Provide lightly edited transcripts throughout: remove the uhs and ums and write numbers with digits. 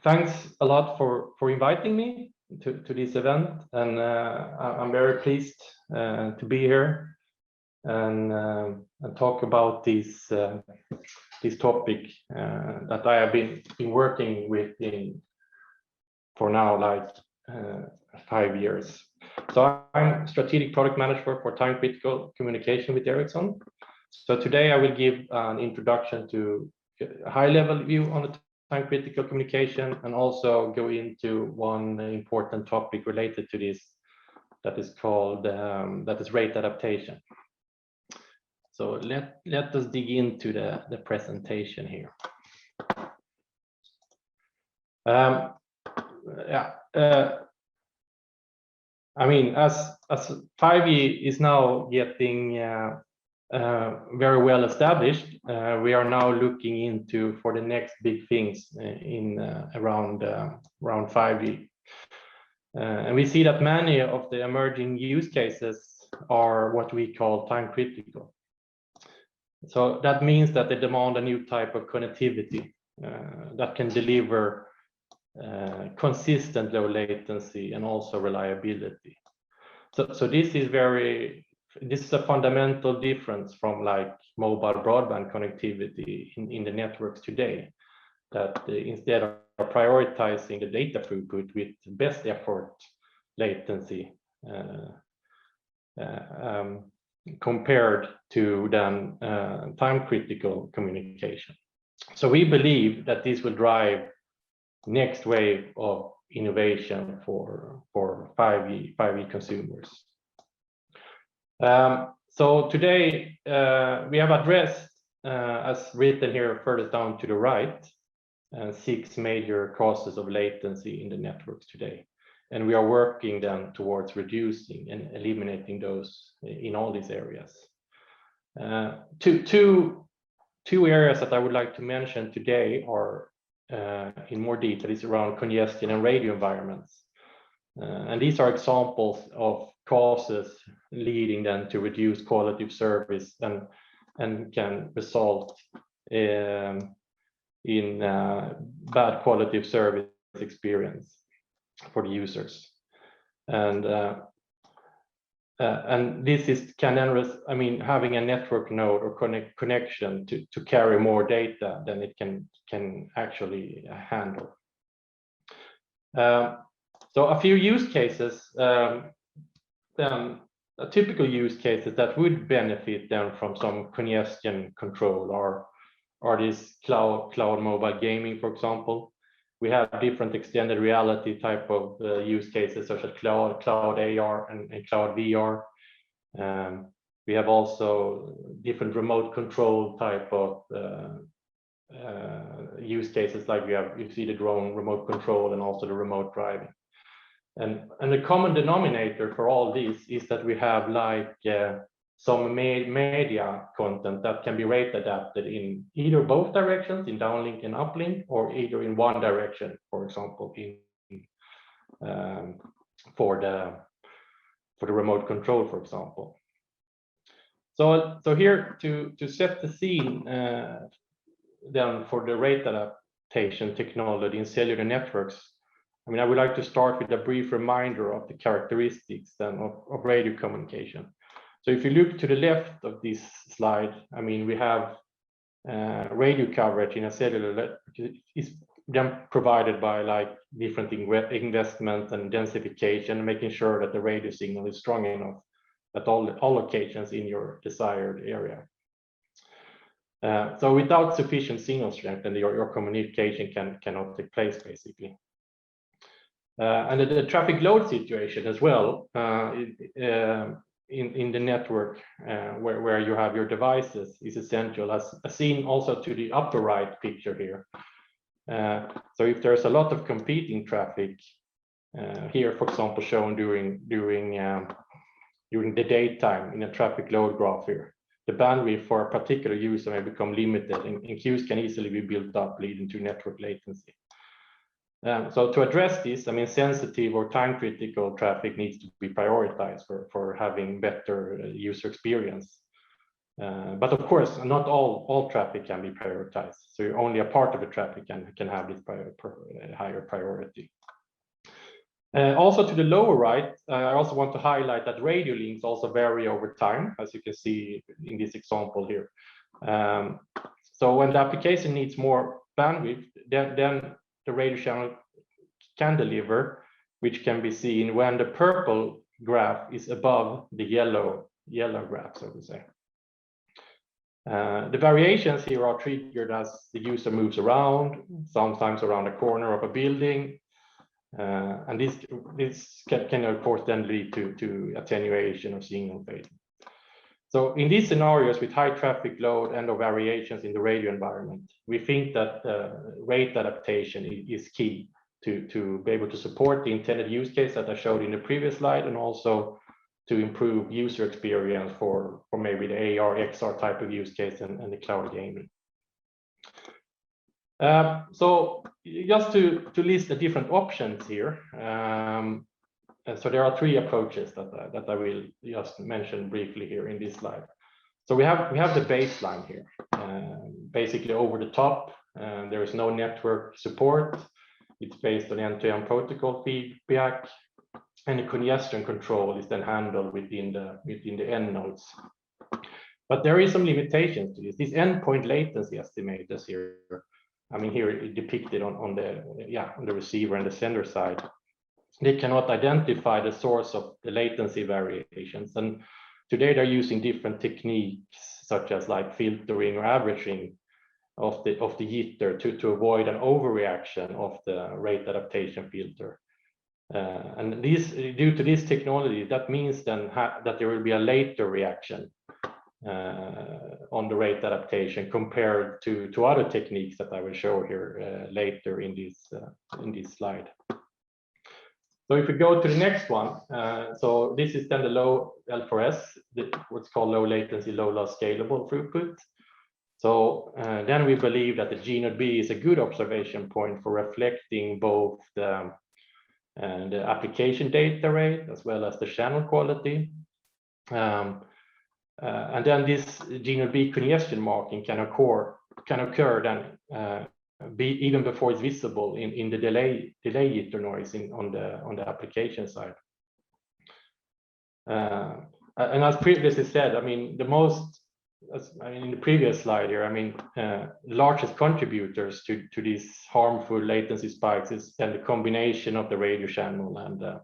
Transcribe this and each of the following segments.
thanks a lot for inviting me to this event, and I'm very pleased to be here and talk about this topic that I have been working with for now like 5 years. So I'm strategic product manager for time critical communication with Andersson. So today I will give an introduction to a high level view on the time critical communication, and also go into one important topic related to this that is called rate adaptation. So let us dig into the presentation here. I mean, as 5G is now getting very well established, we are now looking into for the next big things in around 5G, and we see that many of the emerging use cases are what we call time critical. So that means that they demand a new type of connectivity that can deliver consistent low latency and also reliability. So this is a fundamental difference from like mobile broadband connectivity in the networks today, that instead of prioritizing the data throughput with best effort latency compared to then time critical communication. So we believe that this will drive next wave of innovation for 5G consumers. So today we have addressed, as written here further down to the right, 6 major causes of latency in the networks today, and we are working then towards reducing and eliminating those in all these areas. Two areas that I would like to mention today are in more detail is around congestion and radio environments, and these are examples of causes leading then to reduced quality of service and can result in bad quality of service experience for the users, and this can then having a network node or connection to carry more data than it can actually handle. So a few use cases, then a typical use cases that would benefit them from some congestion control are this cloud mobile gaming, for example. We have different extended reality type of use cases such as cloud AR and cloud VR. We have also different remote control type of use cases, like you see the drone remote control and also the remote driving. And the common denominator for all these is that we have like some media content that can be rate adapted in either both directions, in downlink and uplink, or either in one direction, for example, for the remote control, for example. So here to set the scene then for the rate adaptation technology in cellular networks, I would like to start with a brief reminder of the characteristics then of radio communication. So if you look to the left of this slide, we have radio coverage in a cellular network is then provided by like different investments and densification, making sure that the radio signal is strong enough at all locations in your desired area. So without sufficient signal strength, then your communication cannot take place, basically. And the traffic load situation as well in the network where you have your devices is essential, as seen also to the upper right picture here. So if there's a lot of competing traffic here, for example, shown during the daytime in a traffic load graph here, the bandwidth for a particular user may become limited, and queues can easily be built up, leading to network latency. So to address this, sensitive or time critical traffic needs to be prioritized for having better user experience. But of course, not all traffic can be prioritized. So only a part of the traffic can have this higher priority. Also to the lower right, I also want to highlight that radio links also vary over time, as you can see in this example here. So when the application needs more bandwidth, then the radio channel can deliver, which can be seen when the purple graph is above the yellow graph, so to say. The variations here are triggered as the user moves around, sometimes around a corner of a building. And this can of course then lead to attenuation of signal fading. So in these scenarios with high traffic load and or variations in the radio environment, we think that rate adaptation is key to be able to support the intended use case that I showed in the previous slide, and also to improve user experience for maybe the AR, XR type of use case and the cloud gaming. So just to list the different options here. So there are 3 approaches that I will just mention briefly here in this slide. So we have the baseline here, basically over the top. There is no network support. It's based on end-to-end protocol feedback, and the congestion control is then handled within the end nodes. But there is some limitations to this. These endpoint latency estimators here, I mean here depicted on the receiver and the sender side, they cannot identify the source of the latency variations. And today they're using different techniques such as like filtering or averaging of the jitter to avoid an overreaction of the rate adaptation filter. And due to this technology, that means then that there will be a later reaction on the rate adaptation compared to other techniques that I will show here later in this slide. So if we go to the next one, so this is then the low L4S, what's called low latency, low loss scalable throughput. So then we believe that the G0B is a good observation point for reflecting both the application data rate as well as the channel quality. And then this G0B congestion marking can occur then even before it's visible in the delay jitter noise on the application side. And as previously said, I mean in the previous slide here, I mean largest contributors to these harmful latency spikes is then the combination of the radio channel and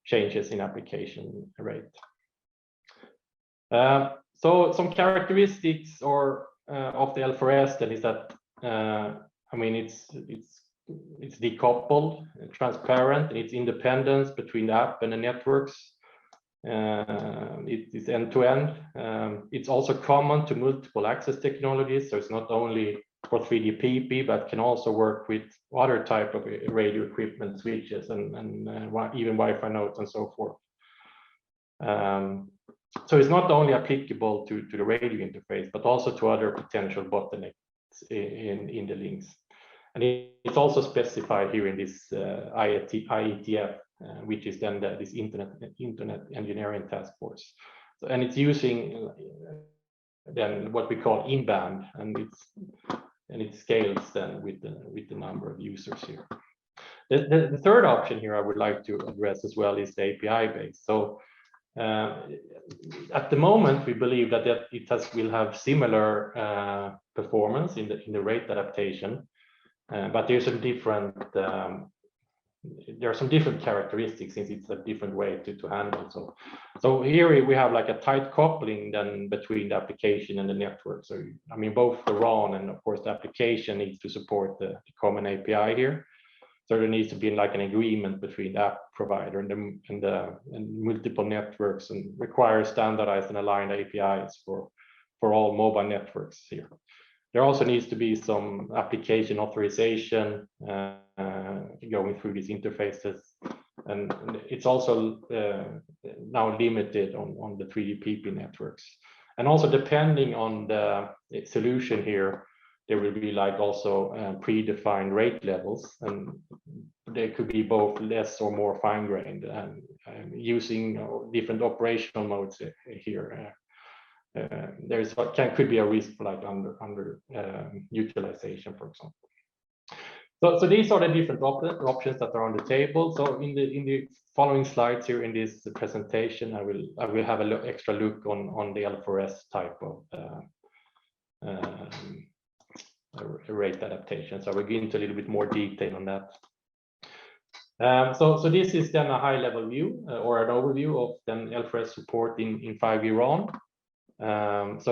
changes in application rate. So some characteristics of the L4S then is that I mean it's decoupled, transparent, and it's independence between the app and the networks. It is end-to-end. It's also common to multiple access technologies, so it's not only for 3GPP, but can also work with other type of radio equipment, switches, and even Wi-Fi nodes and so forth. So it's not only applicable to the radio interface, but also to other potential bottlenecks in the links. And it's also specified here in this IETF, which is then this Internet Engineering Task Force. So, and it's using then what we call in-band, and it scales then with the number of users here. The third option here I would like to address as well is the API based. So at the moment we believe that it will have similar performance in the rate adaptation. But there's some different there are some different characteristics since it's a different way to handle. So here we have like a tight coupling then between the application and the network. So I mean both the RAN and of course the application needs to support the common API here. So there needs to be like an agreement between the app provider and multiple networks, and require standardized and aligned APIs for all mobile networks here. There also needs to be some application authorization going through these interfaces, and it's also now limited on the 3GPP networks. And also depending on the solution here, there will be like also predefined rate levels, and they could be both less or more fine-grained, and using different operational modes here. could be a risk for like under utilization, for example. So these are the different options that are on the table. So in the following slides here in this presentation, I will have an extra look on the L4S type of rate adaptation. So we'll go into a little bit more detail on that. So this is then a high-level view or an overview of then L4S support in 5G RAN. So